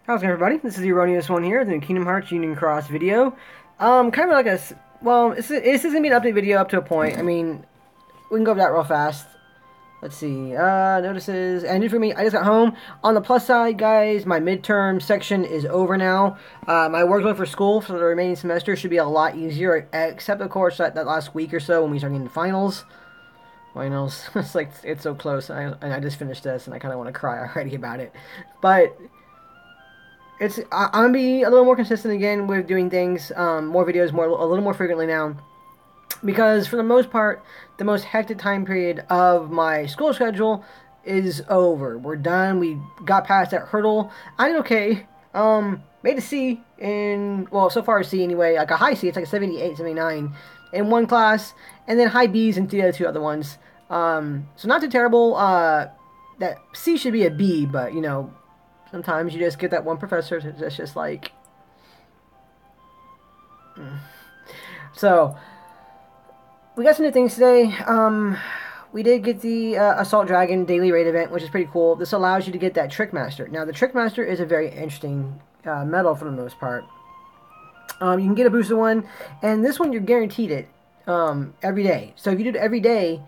How's it going, everybody? This is the Erroneous One here, the Kingdom Hearts Union Cross video. Kind of like well, this is going to be an update video up to a point. I mean, we can go over that real fast. Let's see, notices, ended for me. I just got home. On the plus side, guys, my midterm section is over now. My workload for school for the remaining semester should be a lot easier, except, of course, that last week or so when we start getting to finals. It's like, it's so close, and I just finished this, and I kind of want to cry already about it. But I'm gonna be a little more consistent again with doing things, more videos, a little more frequently now, because for the most part, the most hectic time period of my school schedule is over. We're done. We got past that hurdle. I did okay. Made a C in, well, so far a C anyway, like a high C. It's like a 78, 79 in one class, and then high Bs in the other two other ones. So not too terrible. That C should be a B, but you know, sometimes you just get that one professor that's just like... So, we got some new things today. We did get the Assault Dragon Daily Raid event, which is pretty cool. This allows you to get that Trick Master. Now, the Trick Master is a very interesting medal for the most part. You can get a boosted one, and this one you're guaranteed it every day. So if you do it every day,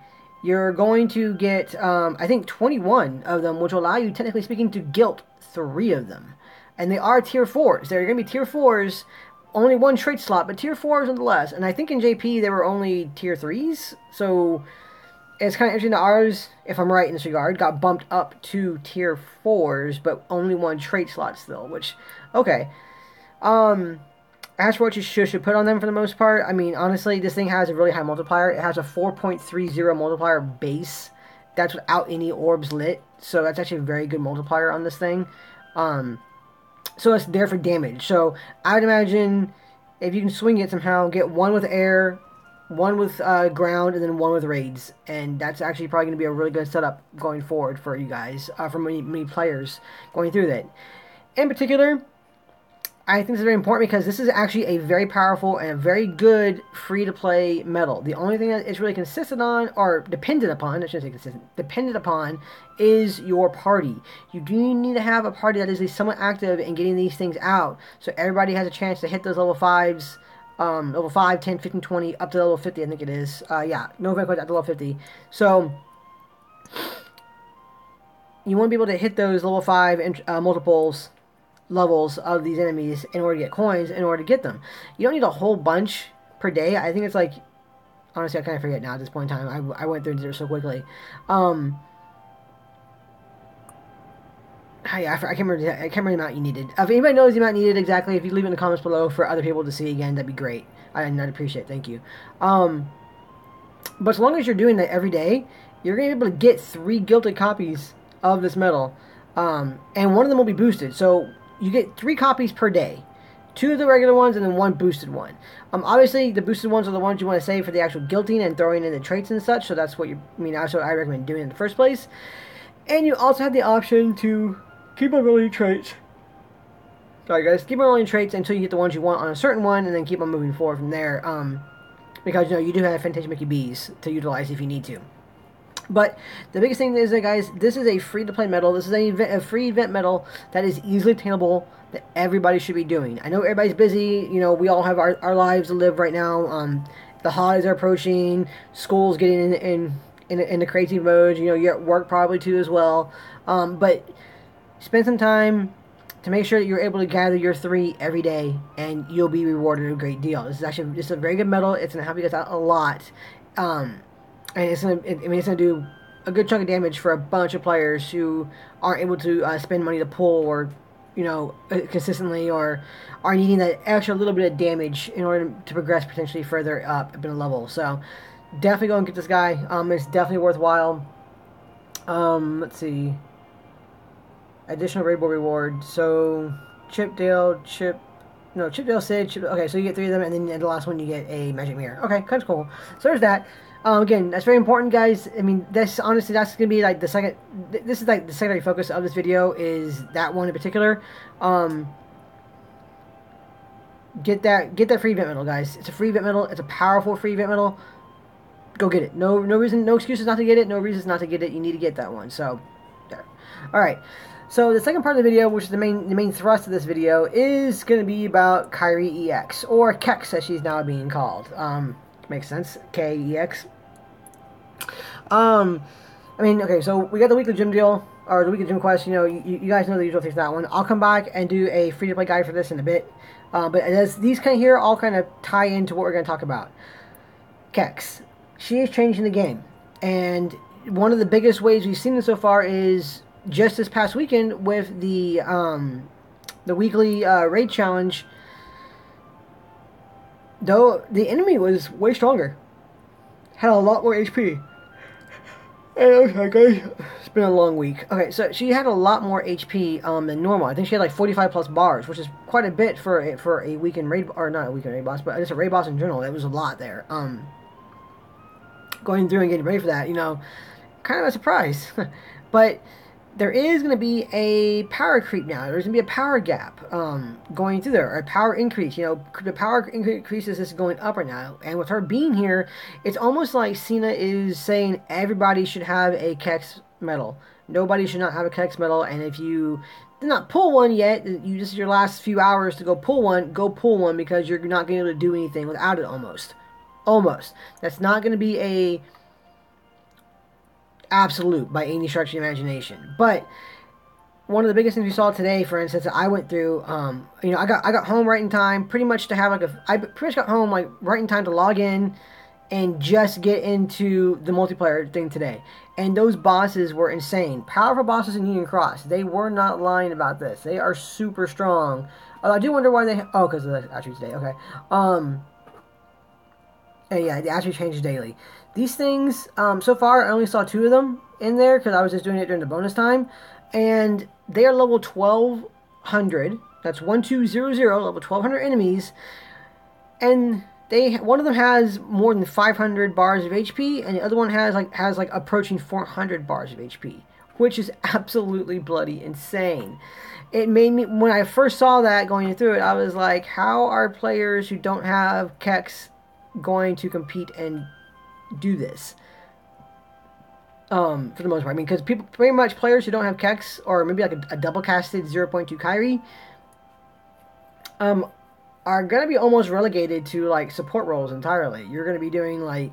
you're going to get, I think, 21 of them, which will allow you, technically speaking, to guilt 3 of them. And they are tier 4s. They're going to be tier 4s, only one trait slot, but tier 4s nonetheless. And I think in JP they were only tier 3s, so it's kind of interesting that ours, if I'm right in this regard, got bumped up to tier 4s, but only one trait slot still, which, okay. As for what you should put on them for the most part, I mean, honestly, this thing has a really high multiplier. It has a 4.30 multiplier base. That's without any orbs lit, so that's actually a very good multiplier on this thing. So it's there for damage. So I would imagine if you can swing it somehow, get one with air, one with ground, and then one with raids. And that's actually probably going to be a really good setup going forward for you guys, for many players going through that. In particular, I think this is very important because this is actually a very powerful and a very good free-to-play medal. The only thing that it's really consistent on, or dependent upon, I shouldn't say consistent, dependent upon, is your party. You do need to have a party that is somewhat active in getting these things out, so everybody has a chance to hit those level 5s, level 5, 10, 15, 20, up to level 50, I think it is. Yeah, no event quite at level 50. So, you want to be able to hit those level 5 multiples levels of these enemies in order to get coins, in order to get them. You don't need a whole bunch per day. I think it's like, honestly, I kind of forget now at this point in time. I went through it so quickly. I can't remember the amount you needed. If anybody knows the amount needed exactly, if you leave it in the comments below for other people to see again, that'd be great. I'd appreciate it. Thank you. But as long as you're doing that every day, you're going to be able to get 3 gilded copies of this medal. And one of them will be boosted. So you get 3 copies per day. 2 of the regular ones and then 1 boosted one. Obviously, the boosted ones are the ones you want to save for the actual guilting and throwing in the traits and such. So that's what that's what I recommend doing in the first place. And you also have the option to keep on rolling traits. Sorry guys, keep on rolling traits until you get the ones you want on a certain one, and then keep on moving forward from there. Because you do have Fantasia Mickey B's to utilize if you need to. But the biggest thing is that, guys, this is a free-to-play medal. This is a free event medal that is easily attainable that everybody should be doing. I know everybody's busy. You know, we all have our lives to live right now. The holidays are approaching. School's getting in the crazy mode. You know, you're at work probably too as well. But spend some time to make sure that you're able to gather your 3 every day, and you'll be rewarded a great deal. This is a very good medal. It's going to help you guys out a lot. And it's gonna do a good chunk of damage for a bunch of players who aren't able to spend money to pull, or consistently, or are needing that extra little bit of damage in order to progress potentially further up in a level. So definitely go and get this guy. It's definitely worthwhile. Let's see. Additional raidable reward. So Chipdale, Sid. Okay, so you get 3 of them, and then in the last one you get a magic mirror. Okay, kind of cool. So there's that. Again, that's very important, guys. I mean, honestly, that's going to be like the second... This is like the secondary focus of this video, is that one in particular. Get that free event medal, guys. It's a free event medal. It's a powerful free event medal. Go get it. No reason, no excuses not to get it. No reasons not to get it. You need to get that one. So, there. All right. So the second part of the video, which is the main thrust of this video, is going to be about Kairi EX, or Kex as she's now being called. Makes sense, K-E-X. I mean, okay, so we got the weekly gym deal, or the weekly gym quest. You know, you guys know the usual things for that one. I'll come back and do a free-to-play guide for this in a bit. But as these kind of here all kind of tie into what we're going to talk about. Kex, she is changing the game, and one of the biggest ways we've seen it so far is just this past weekend with the weekly raid challenge. Though the enemy was way stronger, had a lot more HP. Okay, guys, it's been a long week. Okay, so she had a lot more HP than normal. I think she had like 45 plus bars, which is quite a bit for a weekend raid, or not a weekend raid boss, but just a raid boss in general. It was a lot there. Going through and getting ready for that, you know, kind of a surprise. But there is going to be a power creep now. There's going to be a power gap going through there, or a power increase. You know, the power increases is going up right now. And with her being here, it's almost like Cena is saying everybody should have a Kex medal. Nobody should not have a Kex medal. And if you did not pull one yet, this is your last few hours to go pull one because you're not going to be able to do anything without it almost. Almost. That's not going to be a absolute by any stretch of the imagination. But one of the biggest things we saw today, for instance, that I went through, you know, I got home right in time, pretty much to have I pretty much got home like right in time to log in and just get into the multiplayer thing today. And those bosses were insane. Powerful bosses in Union Cross. They were not lying about this. They are super strong. I do wonder why they, because of the attributes today. Okay. And yeah, the attribute changes daily. These things, so far, I only saw 2 of them in there because I was just doing it during the bonus time. And they are level 1200. That's 1200, level 1200 enemies. And one of them has more than 500 bars of HP, and the other one has like approaching 400 bars of HP, which is absolutely bloody insane. It made me, when I first saw that going through it, I was like, how are players who don't have Kex going to compete and do this? For the most part, I mean, because people, pretty much players who don't have Kex, or maybe like a double casted 0.2 Kairi, are going to be almost relegated to like support roles entirely. You're going to be doing like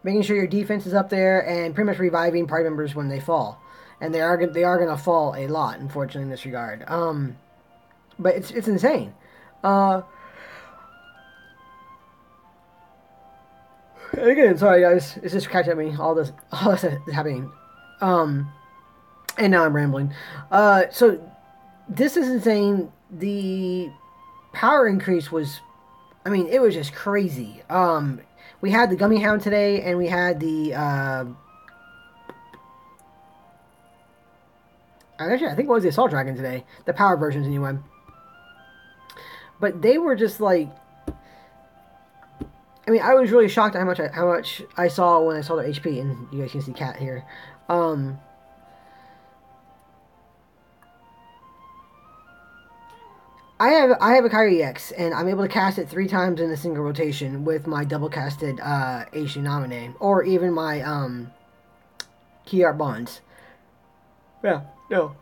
making sure your defense is up there and pretty much reviving party members when they fall, and they are going to fall a lot, unfortunately, in this regard. But it's insane. Again, sorry guys, it's just catching me. All this is happening, and now I'm rambling. So this is insane. The power increase was, I mean, it was just crazy. We had the Gummy Hound today, and we had the actually, I think it was the Assault Dragon today. The power versions, anyway. But they were just like, I mean, I was really shocked at how much I saw when I saw their HP, and you guys can see Cat here. I have a Kairi EX, and I'm able to cast it 3 times in a single rotation with my double casted H Nominee, or even my Key Art Bonds. Yeah, no.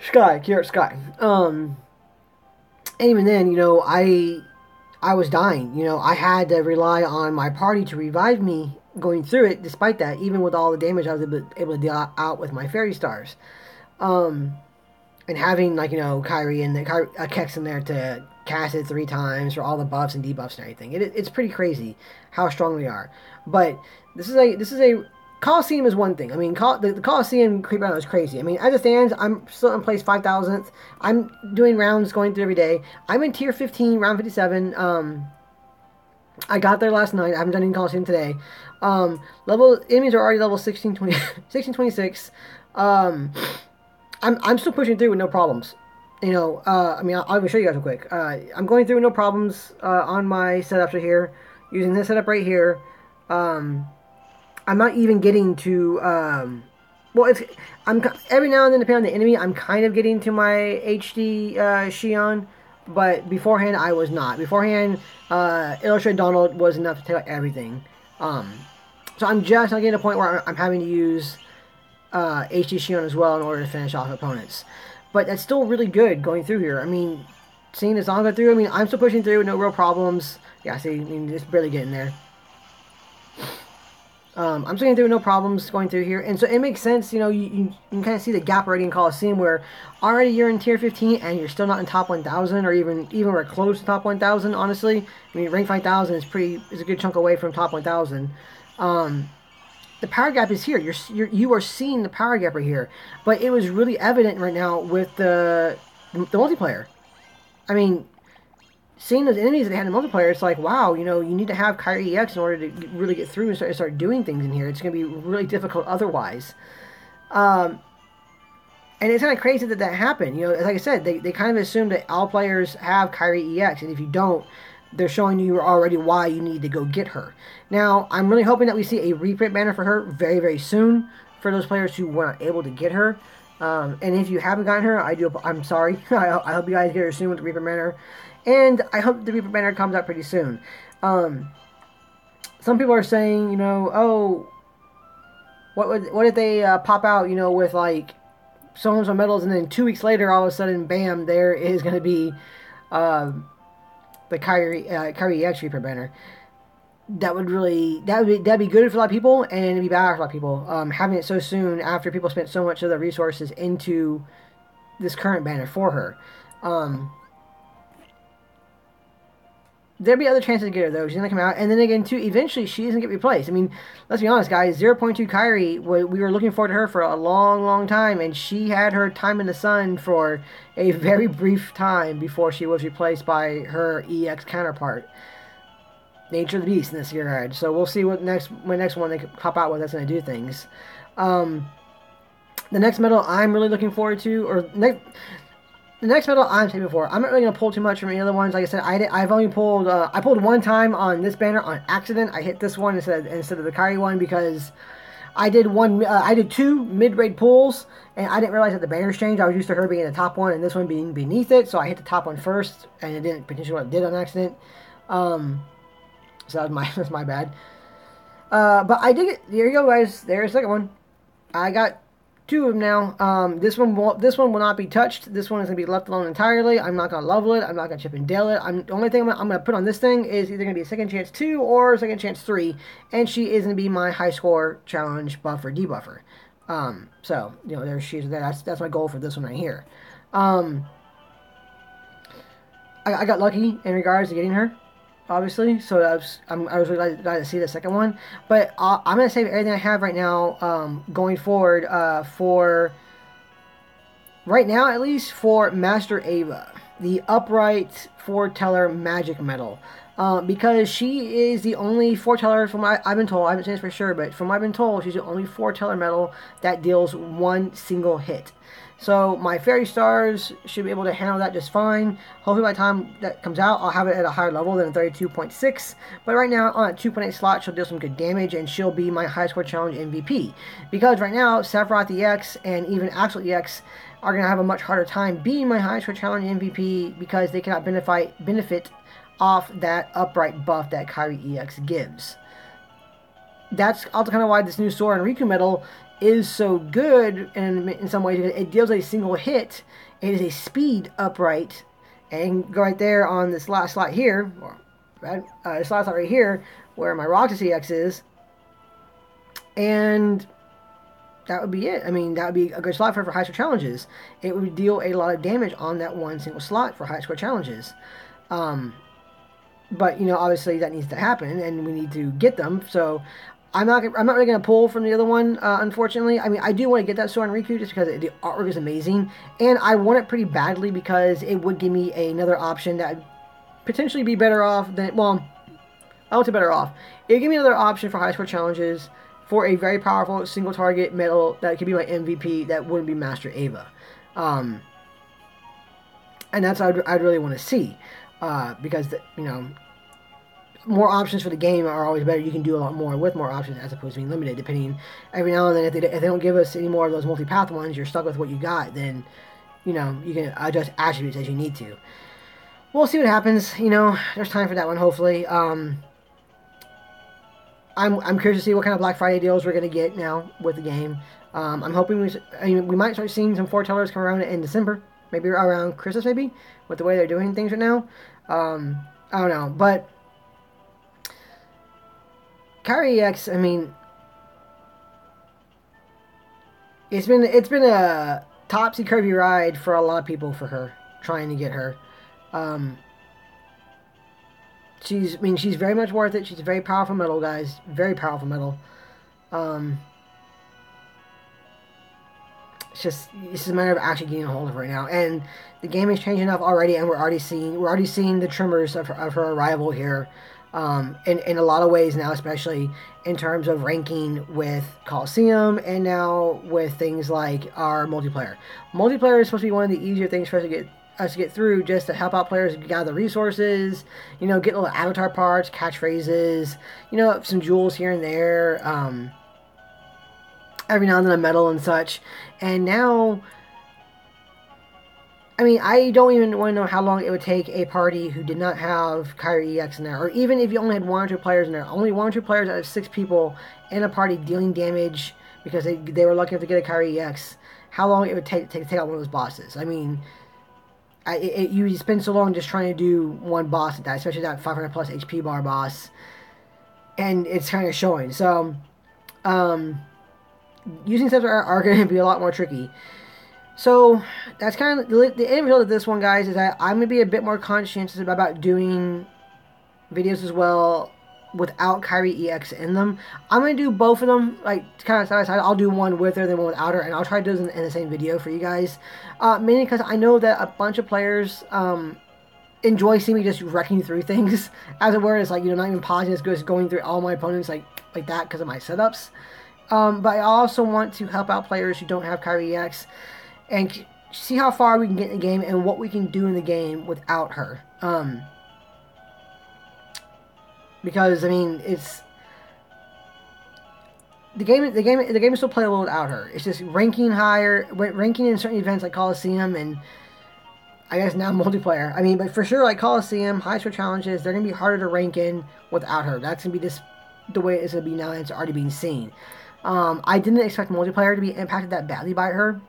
Sky, Key Art Sky. And even then, you know, I was dying. You know, I had to rely on my party to revive me going through it, despite that, even with all the damage I was able to deal out with my Fairy Stars. And having, like, you know, Kairi and a Kex in there to cast it 3 times for all the buffs and debuffs and everything. It's pretty crazy how strong they are. But this is a Coliseum is one thing. I mean, the Coliseum creep out is crazy. I mean, as it stands, I'm still in place 5,000th. I'm doing rounds going through every day. I'm in tier 15, round 57. I got there last night. I haven't done any Coliseum today. Enemies are already level 16, 20, 16, 26. I'm still pushing through with no problems. You know, I mean, I'll even show you guys real quick. I'm going through with no problems on my setups right here, using this setup right here. I'm not even getting to, well, I'm every now and then, depending on the enemy, I'm kind of getting to my HD Shion, but beforehand I was not. Beforehand, Illustrated Donald was enough to take out everything. So I'm just not getting to a point where I'm having to use HD Shion as well in order to finish off opponents. But that's still really good going through here. I mean, seeing this on go through, I mean, I'm still pushing through, no real problems. Yeah, see, I mean, just barely getting there. I'm still getting through no problems going through here. And so it makes sense, you know, you can kind of see the gap already in Coliseum where already you're in tier 15 and you're still not in top 1,000 or even we're close to top 1,000, honestly. I mean, rank 5,000 is a good chunk away from top 1,000. The power gap is here. You are seeing the power gap right here. But it was really evident right now with the multiplayer. I mean, seeing those enemies that they had in the multiplayer, it's like, wow, you know, you need to have Kairi EX in order to really get through and start doing things in here. It's going to be really difficult otherwise. And it's kind of crazy that that happened. You know, like I said, they kind of assume that all players have Kairi EX, and if you don't, they're showing you already why you need to go get her. Now, I'm really hoping that we see a reprint banner for her very, very soon for those players who were not able to get her. And if you haven't gotten her, I'm sorry. I hope you guys get her soon with the reprint banner. And I hope the reprint banner comes out pretty soon. Some people are saying, you know, oh, what if they pop out, you know, with like so and so medals, and then 2 weeks later, all of a sudden, bam, there is going to be the Kairi EX reprint banner. That'd be good for a lot of people, and it'd be bad for a lot of people. Having it so soon after people spent so much of their resources into this current banner for her. There'd be other chances to get her, though. She's going to come out. And then again, too, eventually she doesn't get replaced. I mean, let's be honest, guys. 0.2 Kairi, we were looking forward to her for a long, long time. And she had her time in the sun for a very brief time before she was replaced by her EX counterpart. Nature of the beast in this regard. So we'll see what next one they pop out with that's going to do things. The next medal I'm really looking forward to, or the next medal I'm saving for. I'm not really going to pull too much from any other ones. Like I said, I've only pulled, I pulled one time on this banner on accident. I hit this one instead of the Kairi one because I did two mid-raid pulls, and I didn't realize that the banners changed. I was used to her being the top one and this one being beneath it, so I hit the top one first, and it didn't potentially what it did on accident. So that's my bad. But I did it. There you go, guys. There's the second one. I got two of them now. This one will not be touched. This one is going to be left alone entirely. I'm not going to level it. I'm not going to chip and dale it. The only thing I'm going to put on this thing is either going to be a second chance 2 or second chance 3, and she is going to be my high score challenge buffer debuffer. So you know, there she is. That's my goal for this one right here. I got lucky in regards to getting her, obviously, so I was really glad to see the second one. But I'm going to save everything I have right now, going forward, for right now at least, for Master Ava, the upright foreteller magic medal, because she is the only foreteller, from what I've been told. I haven't seen this for sure, but from what I've been told, she's the only foreteller medal that deals one single hit. So my Fairy Stars should be able to handle that just fine. Hopefully by the time that comes out, I'll have it at a higher level than 32.6. But right now, on a 2.8 slot, she'll deal some good damage, and she'll be my high score challenge MVP. Because right now, Sephiroth EX and even Axel EX are going to have a much harder time being my high score challenge MVP because they cannot benefit off that upright buff that Kairi EX gives. That's also kind of why this new Sora and Riku medal is so good in some ways. It deals a single hit. It is a speed upright, and go right there on this last slot here, or this last slot right here, where my Roxas EX is, and that would be it. I mean, that would be a good slot for high score challenges. It would deal a lot of damage on that one single slot for high score challenges. But you know, obviously that needs to happen, and we need to get them. So I'm not really going to pull from the other one, unfortunately. I mean, I do want to get that Sora and Riku just because the artwork is amazing. And I want it pretty badly because it would give me another option that would potentially be better off than... Well, I won't say better off. It would give me another option for high score challenges for a very powerful single target medal that could be my MVP that wouldn't be Master Ava. And that's what I'd really want to see. Because, you know... more options for the game are always better. You can do a lot more with more options as opposed to being limited, depending every now and then. If they don't give us any more of those multi-path ones, you're stuck with what you got, then, you know, you can adjust attributes as you need to. We'll see what happens. You know, there's time for that one, hopefully. I'm curious to see what kind of Black Friday deals we're gonna get now with the game. I'm hoping we might start seeing some foretellers come around in December, maybe around Christmas, maybe with the way they're doing things right now. I don't know, but Kairi EX, I mean, it's been a topsy turvy ride for a lot of people for her trying to get her. Um, she's very much worth it. She's a very powerful metal, guys. Very powerful metal. Um, it's just a matter of actually getting a hold of her now. And the game is changing enough already, and we're already seeing the tremors of her arrival here. In a lot of ways now, especially in terms of ranking with Coliseum and now with things like our multiplayer. Multiplayer is supposed to be one of the easier things for us to get through, just to help out players gather resources, get little avatar parts, catchphrases, some jewels here and there, every now and then a medal and such. And now, I mean, I don't even want to know how long it would take a party who did not have Kairi EX in there, or even if you only had 1 or 2 players in there, only 1 or 2 players out of 6 people in a party dealing damage because they were lucky enough to get a Kairi EX, how long it would take to take out one of those bosses. I mean, you spend so long just trying to do one boss at that, especially that 500 plus HP bar boss, and it's kind of showing. So, using steps are going to be a lot more tricky. So that's kind of the end result of this one, guys, is that I'm going to be a bit more conscientious about doing videos as well without Kairi EX in them. I'm going to do both of them, like, kind of side by side. I'll do one with her, then one without her, and I'll try to do those in the same video for you guys. Mainly because I know that a bunch of players enjoy seeing me just wrecking through things, as it were. It's like, not even pausing, it's just going through all my opponents like that because of my setups. But I also want to help out players who don't have Kairi EX and see how far we can get in the game and what we can do in the game without her. Because I mean, it's the game is still playable without her. It's just ranking in certain events like Coliseum and I guess now multiplayer. I mean, but for sure, like Coliseum, high score challenges, they're gonna be harder to rank in without her. That's gonna be the way it's gonna be now, and it's already being seen. I didn't expect multiplayer to be impacted that badly by her.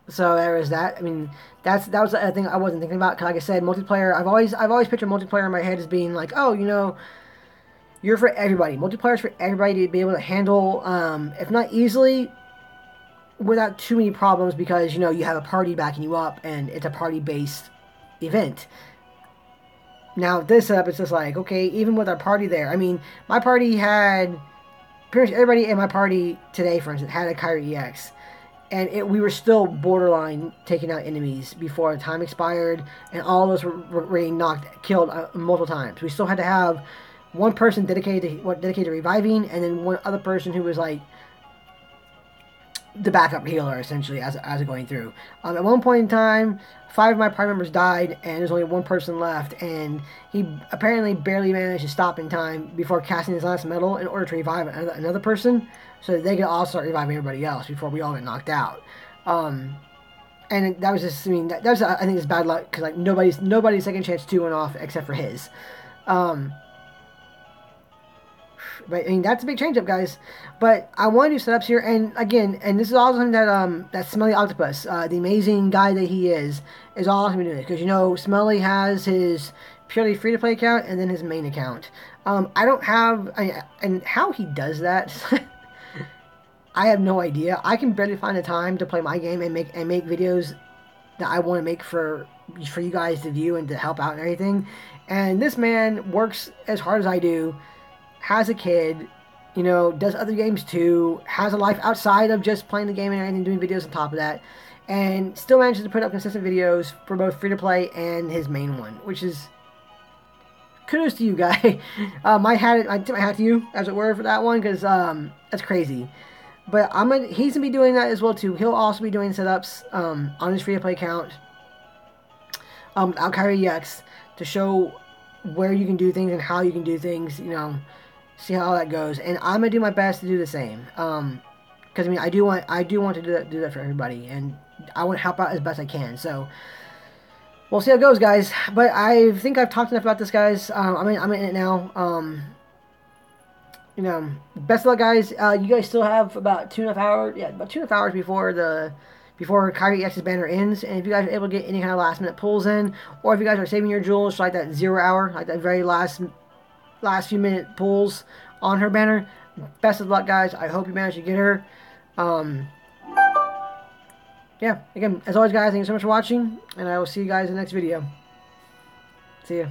So there is that. I mean, that was a thing I wasn't thinking about. Cause like I said, multiplayer. I've always pictured multiplayer in my head as being like, oh, you're for everybody. Multiplayer is for everybody to be able to handle, if not easily, without too many problems, because you have a party backing you up and it's a party-based event. Now this setup, it's just like, okay, even with our party there. I mean, my party had pretty much everybody in my party today, for instance, had a Kairi EX. And we were still borderline taking out enemies before time expired, and all of us were getting killed multiple times. We still had to have one person dedicated to reviving, and then one other person who was like the backup healer, essentially, as going through. At one point in time, 5 of my party members died, and there's only one person left, and he apparently barely managed to stop in time before casting his last medal in order to revive another person, so that they could all start reviving everybody else before we all get knocked out. And that was just, I mean, that was, I think it's bad luck, because like nobody's second chance 2 went off except for his. But I mean, that's a big change up, guys. But I want to do setups here, and again, and this is also something that Smelly Octopus, the amazing guy that he is also going to do this, because Smelly has his purely free to play account and then his main account. I don't have, and how he does that, I have no idea. I can barely find the time to play my game and make videos that I want to make for you guys to view and to help out and everything. And this man works as hard as I do, has a kid, does other games too, has a life outside of just playing the game and everything, doing videos on top of that, and still manages to put up consistent videos for both free to play and his main one, which is kudos to you, guy. I tip my hat to you, as it were, for that one, because that's crazy. But he's gonna be doing that as well too. He'll also be doing setups on his free to play account, without Kairi EX, to show where you can do things and how you can do things. See how that goes, and I'm gonna do my best to do the same. Because I mean, I do want to do that for everybody, and I want to help out as best I can. So we'll see how it goes, guys. But I think I've talked enough about this, guys. I'm in it now. you know, best of luck, guys. You guys still have about 2.5 hours. Yeah, about 2.5 hours before Kairi X's banner ends. And if you guys are able to get any kind of last minute pulls in, or if you guys are saving your jewels for like that 0 hour, like that very last few minute pulls on her banner, best of luck, guys. I hope you manage to get her. Um, yeah, again, as always, guys, thank you so much for watching, and I will see you guys in the next video. See ya.